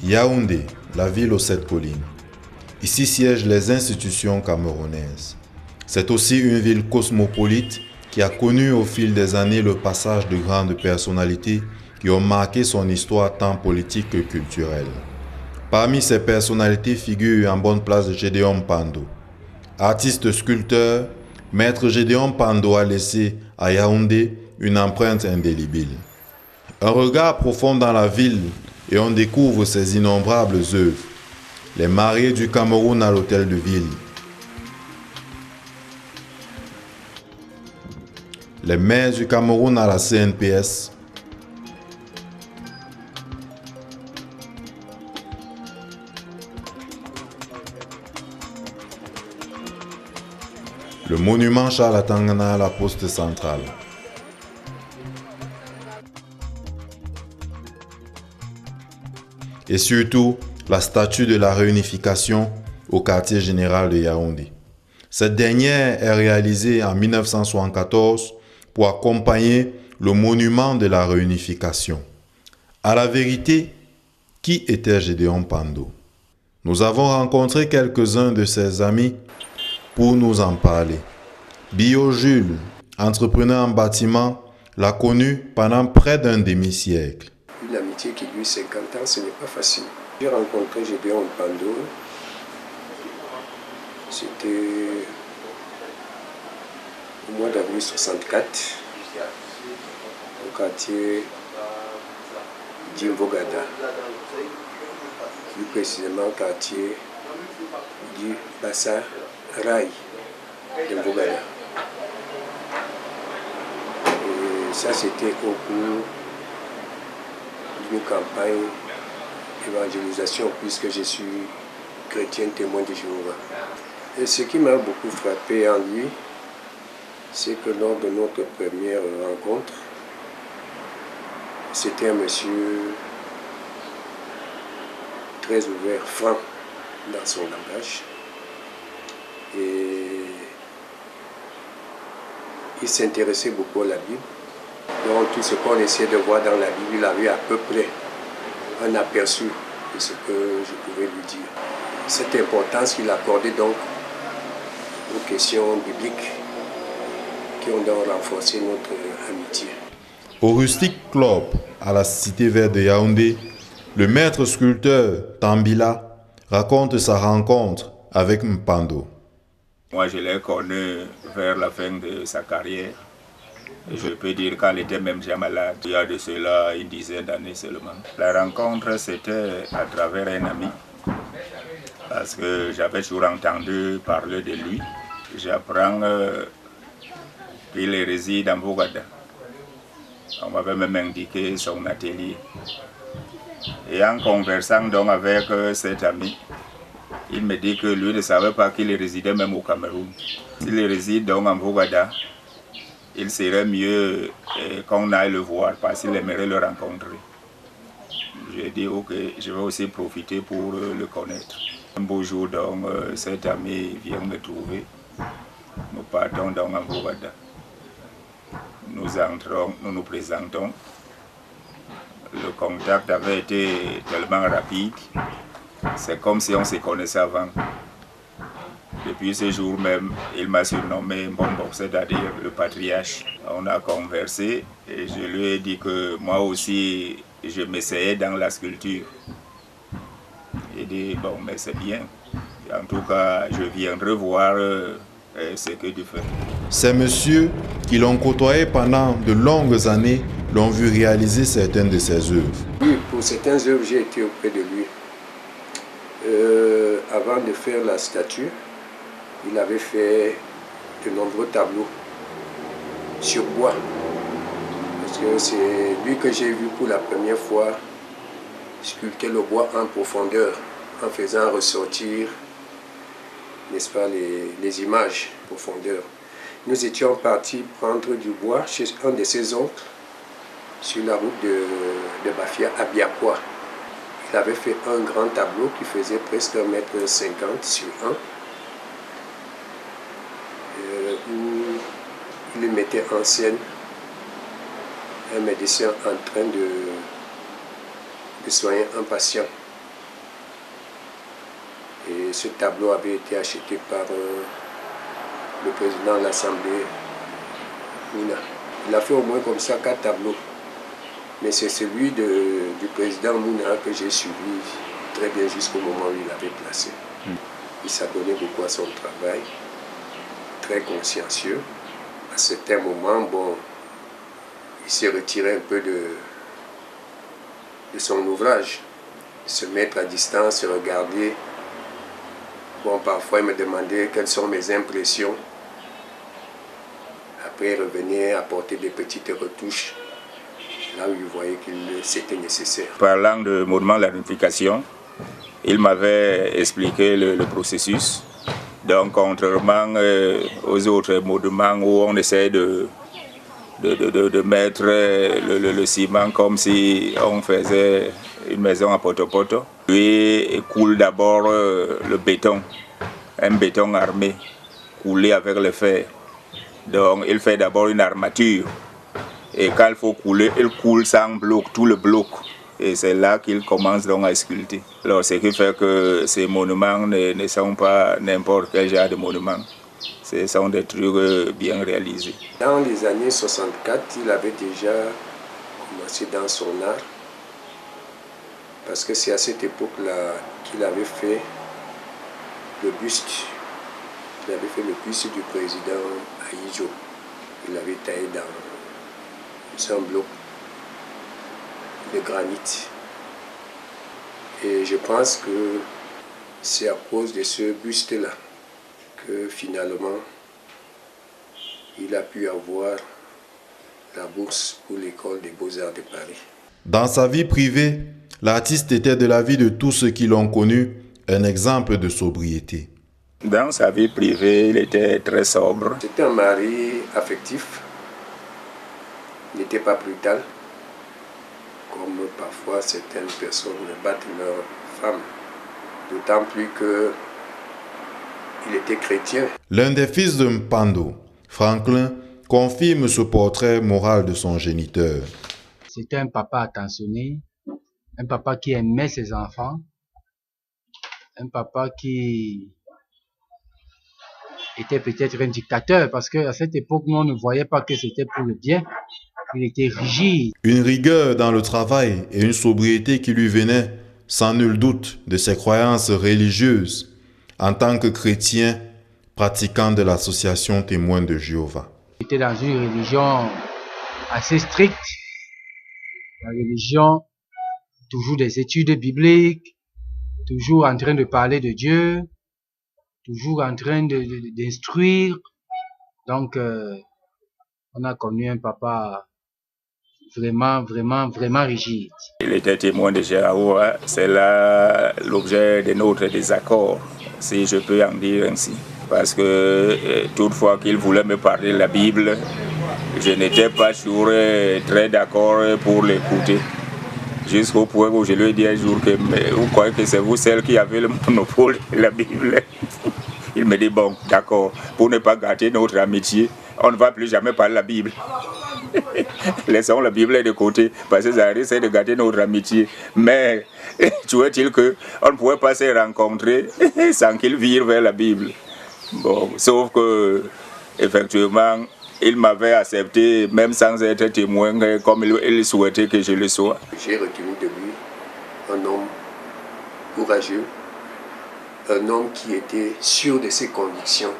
Yaoundé, la ville aux 7 collines. Ici siègent les institutions camerounaises. C'est aussi une ville cosmopolite qui a connu au fil des années le passage de grandes personnalités qui ont marqué son histoire tant politique que culturelle. Parmi ces personnalités figure en bonne place Gédéon Pando. Artiste sculpteur, Maître Gédéon Pando a laissé à Yaoundé une empreinte indélébile. Un regard profond dans la ville et on découvre ses innombrables œuvres. Les mariés du Cameroun à l'hôtel de ville. Les maires du Cameroun à la CNPS. Le monument Charles Atangana à la poste centrale. Et surtout, la statue de la réunification au quartier général de Yaoundé. Cette dernière est réalisée en 1974 pour accompagner le monument de la réunification. À la vérité, qui était Gédéon Pando? Nous avons rencontré quelques-uns de ses amis pour nous en parler. Bio Jules, entrepreneur en bâtiment, l'a connu pendant près d'un demi-siècle. Une amitié qui dure 50 ans, ce n'est pas facile. J'ai rencontré Gédéon Pando, c'était au mois d'avril 64, au quartier d'Imvogada, plus précisément au quartier du Bassa Rai d'Imvogada. Et ça, c'était au cours d'une campagne d'évangélisation, puisque je suis chrétien témoin de Jéhovah. Et ce qui m'a beaucoup frappé en lui, c'est que lors de notre première rencontre, c'était un monsieur très ouvert, franc dans son langage. Et il s'intéressait beaucoup à la Bible. Donc tout ce qu'on essayait de voir dans la Bible, il avait à peu près un aperçu de ce que je pouvais lui dire. Cette importance qu'il accordait donc aux questions bibliques qui ont donc renforcé notre amitié. Au Rustic Club, à la cité verte de Yaoundé, le maître sculpteur Tambila raconte sa rencontre avec Mpando. Moi, je l'ai connu vers la fin de sa carrière. Je peux dire qu'elle était même déjà malade, il y a de cela une dizaine d'années seulement. La rencontre, c'était à travers un ami, parce que j'avais toujours entendu parler de lui. J'apprends qu'il réside en Bogada. On m'avait même indiqué son atelier. Et en conversant donc avec cet ami, il me dit que lui ne savait pas qu'il résidait même au Cameroun. S'il réside donc en Bogada, il serait mieux qu'on aille le voir parce qu'il aimerait le rencontrer. J'ai dit ok, je vais aussi profiter pour le connaître. Un beau jour donc, cet ami vient me trouver. Nous partons donc en Bogada. Nous entrons, nous nous présentons. Le contact avait été tellement rapide. C'est comme si on se connaissait avant. Depuis ce jour même, il m'a surnommé Mbombo, c'est-à-dire le patriarche. On a conversé et je lui ai dit que moi aussi, je m'essayais dans la sculpture. Il dit, bon, mais c'est bien. En tout cas, je viendrai voir ce que tu fais. Ces messieurs qui l'ont côtoyé pendant de longues années l'ont vu réaliser certaines de ses œuvres. Oui, pour certaines œuvres, j'ai été auprès de lui. Avant de faire la statue, il avait fait de nombreux tableaux sur bois. Parce que c'est lui que j'ai vu pour la première fois sculpter le bois en profondeur, en faisant ressortir, n'est-ce pas, les images en profondeur. Nous étions partis prendre du bois chez un de ses oncles sur la route de Bafia à Biakwa. Il avait fait un grand tableau qui faisait presque 1,50 m sur 1, où il mettait en scène un médecin en train de soigner un patient. Et ce tableau avait été acheté par le président de l'Assemblée, Mouna. Il a fait au moins comme ça 4 tableaux. Mais c'est celui du président Mouna que j'ai suivi très bien jusqu'au moment où il l'avait placé. Il s'adonnait beaucoup à son travail, très consciencieux. À certains moments, bon, il s'est retiré un peu de son ouvrage, se mettre à distance, se regarder. Bon, parfois il me demandait quelles sont mes impressions. Après, il revenait apporter des petites retouches, là où il voyait que c'était nécessaire. Parlant de monument de la réunification, il m'avait expliqué le processus. Donc, contrairement aux autres monuments où on essaie de mettre le ciment comme si on faisait une maison à poto-poto. Lui, il coule d'abord le béton, un béton armé, coulé avec le fer. Donc il fait d'abord une armature. Et quand il faut couler, il coule sans bloc, tout le bloc. Et c'est là qu'il commence donc à sculpter. Alors ce qui fait que ces monuments ne sont pas n'importe quel genre de monuments. Ce sont des trucs bien réalisés. Dans les années 64, il avait déjà commencé dans son art. Parce que c'est à cette époque-là qu'il avait fait le buste. Il avait fait le buste du président Ahidjo. Il l'avait taillé dans un bloc de granit. Et je pense que c'est à cause de ce buste-là que finalement il a pu avoir la bourse pour l'école des Beaux-Arts de Paris. Dans sa vie privée, l'artiste était de la vie de tous ceux qui l'ont connu un exemple de sobriété. Dans sa vie privée, il était très sobre. C'était un mari affectif. Il n'était pas brutal, comme parfois certaines personnes battent leurs femmes. D'autant plus qu'il était chrétien. L'un des fils de Mpando, Franklin, confirme ce portrait moral de son géniteur. C'était un papa attentionné, un papa qui aimait ses enfants, un papa qui était peut-être un dictateur, parce qu'à cette époque, nous, on ne voyait pas que c'était pour le bien. Il était rigide. Une rigueur dans le travail et une sobriété qui lui venait, sans nul doute, de ses croyances religieuses, en tant que chrétien pratiquant de l'association Témoins de Jéhovah. Il était dans une religion assez stricte, la religion, toujours des études bibliques, toujours en train de parler de Dieu, toujours en train d'instruire. Donc, on a connu un papa vraiment rigide. Il était témoin de Jéhovah, c'est là l'objet de notre désaccord, si je peux en dire ainsi. Parce que toutefois qu'il voulait me parler de la Bible, je n'étais pas toujours très d'accord pour l'écouter. Jusqu'au point où je lui ai dit un jour que vous croyez que c'est vous celle qui avez le monopole de la Bible. Il me dit bon, d'accord, pour ne pas gâter notre amitié, on ne va plus jamais parler de la Bible. Laissons la Bible de côté, parce que ça risque de gâter notre amitié. Mais trouvait-il qu'on ne pouvait pas se rencontrer sans qu'il vire vers la Bible. Bon, sauf que, effectivement, il m'avait accepté, même sans être témoin, comme il souhaitait que je le sois. J'ai retenu de lui un homme courageux, un homme qui était sûr de ses convictions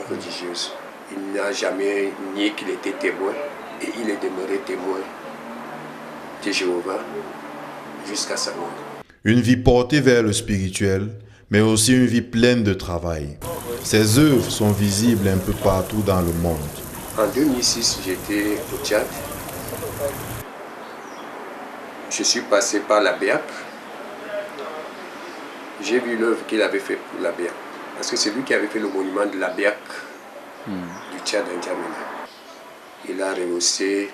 religieuses. Il n'a jamais nié qu'il était témoin et il est demeuré témoin de Jéhovah jusqu'à sa mort. Une vie portée vers le spirituel, mais aussi une vie pleine de travail. Ses œuvres sont visibles un peu partout dans le monde. En 2006, j'étais au Tchad. Je suis passé par la BEAC. J'ai vu l'œuvre qu'il avait fait pour la BEAC. Parce que c'est lui qui avait fait le monument de la BEAC du Tchad en N'Djamena. Il a rehaussé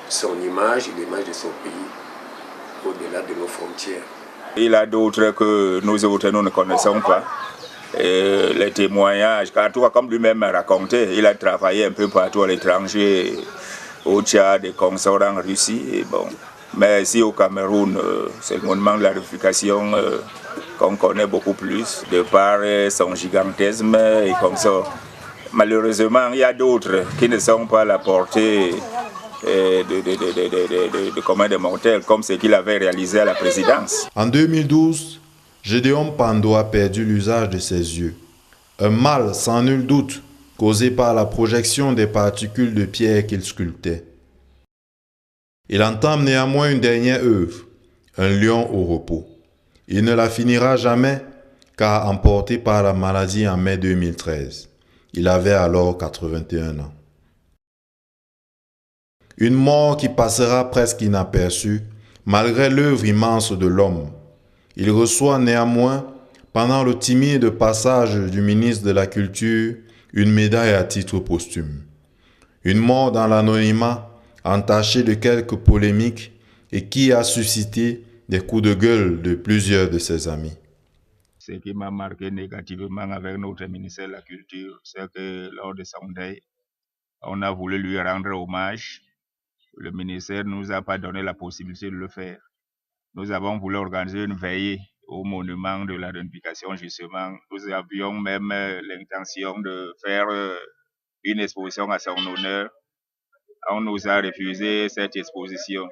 son image et l'image de son pays au-delà de nos frontières. Il y a d'autres que nous autres nous ne connaissons pas. Et les témoignages, car toi, comme lui-même a raconté, il a travaillé un peu partout à l'étranger, au Tchad, et consorts en Russie. Et bon. Mais ici au Cameroun, c'est le monument de la réunification qu'on connaît beaucoup plus, de par son gigantisme et comme ça. Malheureusement, il y a d'autres qui ne sont pas à la portée de commun des mortels, comme ce qu'il avait réalisé à la présidence. En 2012, Gédéon Pando a perdu l'usage de ses yeux. Un mal sans nul doute causé par la projection des particules de pierre qu'il sculptait. Il entame néanmoins une dernière œuvre, un lion au repos. Il ne la finira jamais car emporté par la maladie en mai 2013. Il avait alors 81 ans. Une mort qui passera presque inaperçue malgré l'œuvre immense de l'homme. Il reçoit néanmoins, pendant le timide passage du ministre de la Culture, une médaille à titre posthume. Une mort dans l'anonymat, entachée de quelques polémiques et qui a suscité des coups de gueule de plusieurs de ses amis. Ce qui m'a marqué négativement avec notre ministère de la Culture, c'est que lors de son deuil, on a voulu lui rendre hommage. Le ministère ne nous a pas donné la possibilité de le faire. Nous avons voulu organiser une veillée au monument de la réunification, justement. Nous avions même l'intention de faire une exposition à son honneur. On nous a refusé cette exposition.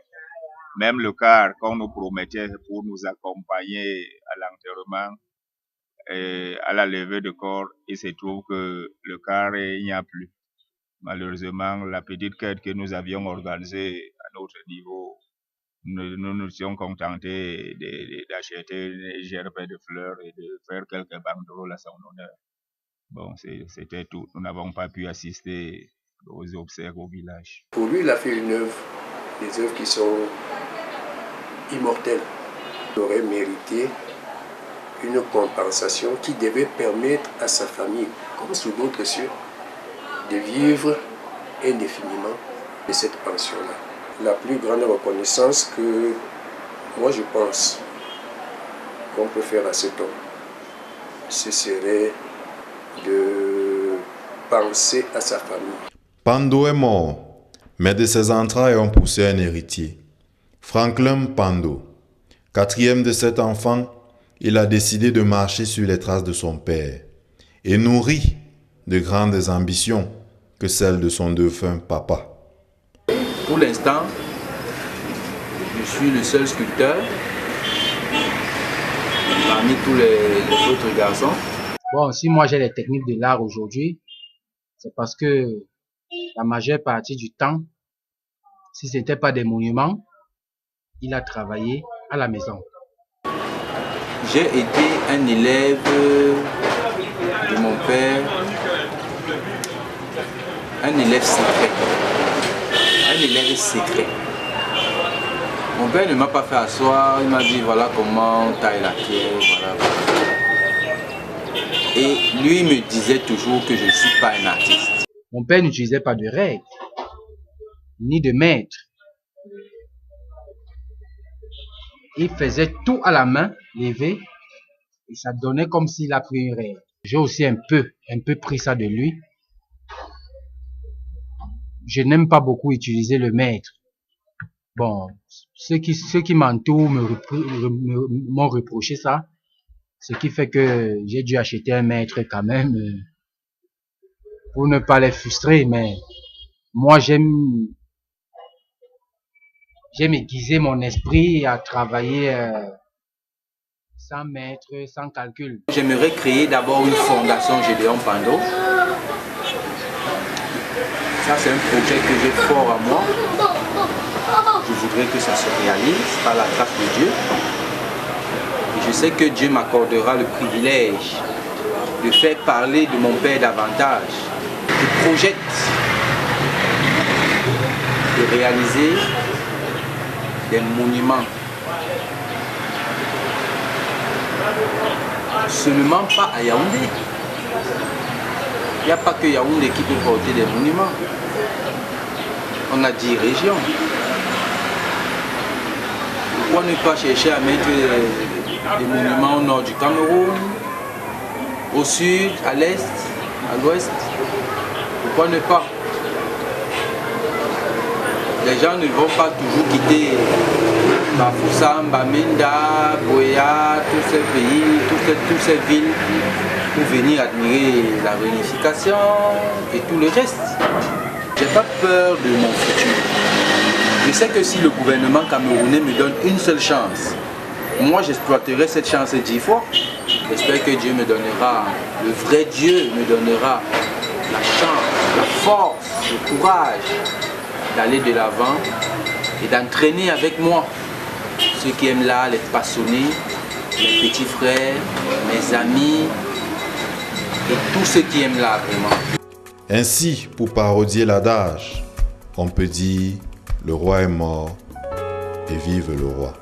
Même le car qu'on nous promettait pour nous accompagner à l'enterrement et à la levée de corps, il se trouve que le car, il n'y a plus. Malheureusement, la petite quête que nous avions organisée à notre niveau, nous nous sommes contentés d'acheter une gerbe de fleurs et de faire quelques banderoles à son honneur. Bon, c'était tout. Nous n'avons pas pu assister aux obsèques au village. Pour lui, il a fait une œuvre, des œuvres qui sont immortelles. Il aurait mérité une compensation qui devait permettre à sa famille, comme sous d'autres cieux, de vivre indéfiniment de cette pension-là. La plus grande reconnaissance que moi je pense qu'on peut faire à cet homme, ce serait de penser à sa famille. Pando est mort, mais de ses entrailles ont poussé un héritier. Franklin Pando, quatrième de 7 enfants, il a décidé de marcher sur les traces de son père et nourri de grandes ambitions que celles de son défunt papa. Pour l'instant, je suis le seul sculpteur parmi tous les autres garçons. Bon, si moi j'ai les techniques de l'art aujourd'hui, c'est parce que la majeure partie du temps, si ce n'était pas des monuments, il a travaillé à la maison. J'ai été un élève de mon père, un élève secret. Un élève secret. Mon père ne m'a pas fait asseoir, il m'a dit voilà comment on taille la pierre, voilà. Et lui me disait toujours que je ne suis pas un artiste. Mon père n'utilisait pas de règles, ni de maître. Il faisait tout à la main, levé, et ça donnait comme s'il a pris une règle. J'ai aussi un peu pris ça de lui. Je n'aime pas beaucoup utiliser le maître. Bon, ceux qui m'entourent m'ont reproché ça. Ce qui fait que j'ai dû acheter un maître quand même pour ne pas les frustrer. Mais moi, j'aime aiguiser mon esprit à travailler sans maître, sans calcul. J'aimerais créer d'abord une fondation Gédéon Pando. Ça, c'est un projet que j'ai fort à moi. Je voudrais que ça se réalise par la grâce de Dieu. Et je sais que Dieu m'accordera le privilège de faire parler de mon père davantage. Je projette de réaliser des monuments. Seulement pas à Yaoundé. Il n'y a pas que Yaoundé qui peut porter des monuments. On a 10 régions. Pourquoi ne pas chercher à mettre des monuments au nord du Cameroun, au sud, à l'est, à l'ouest? Pourquoi ne pas? Les gens ne vont pas toujours quitter Bafoussam, Bamenda, Boya, tous ces pays, toutes ces villes pour venir admirer la réunification et tout le reste. J'ai pas peur de mon futur. Je sais que si le gouvernement camerounais me donne une seule chance, moi j'exploiterai cette chance 10 fois. J'espère que Dieu me donnera, le vrai Dieu me donnera la chance, la force, le courage d'aller de l'avant et d'entraîner avec moi ceux qui aiment l'art, les passionnés, mes petits frères, mes amis et tous ceux qui aiment l'art vraiment. Ainsi, pour parodier l'adage, on peut dire « Le roi est mort et vive le roi ».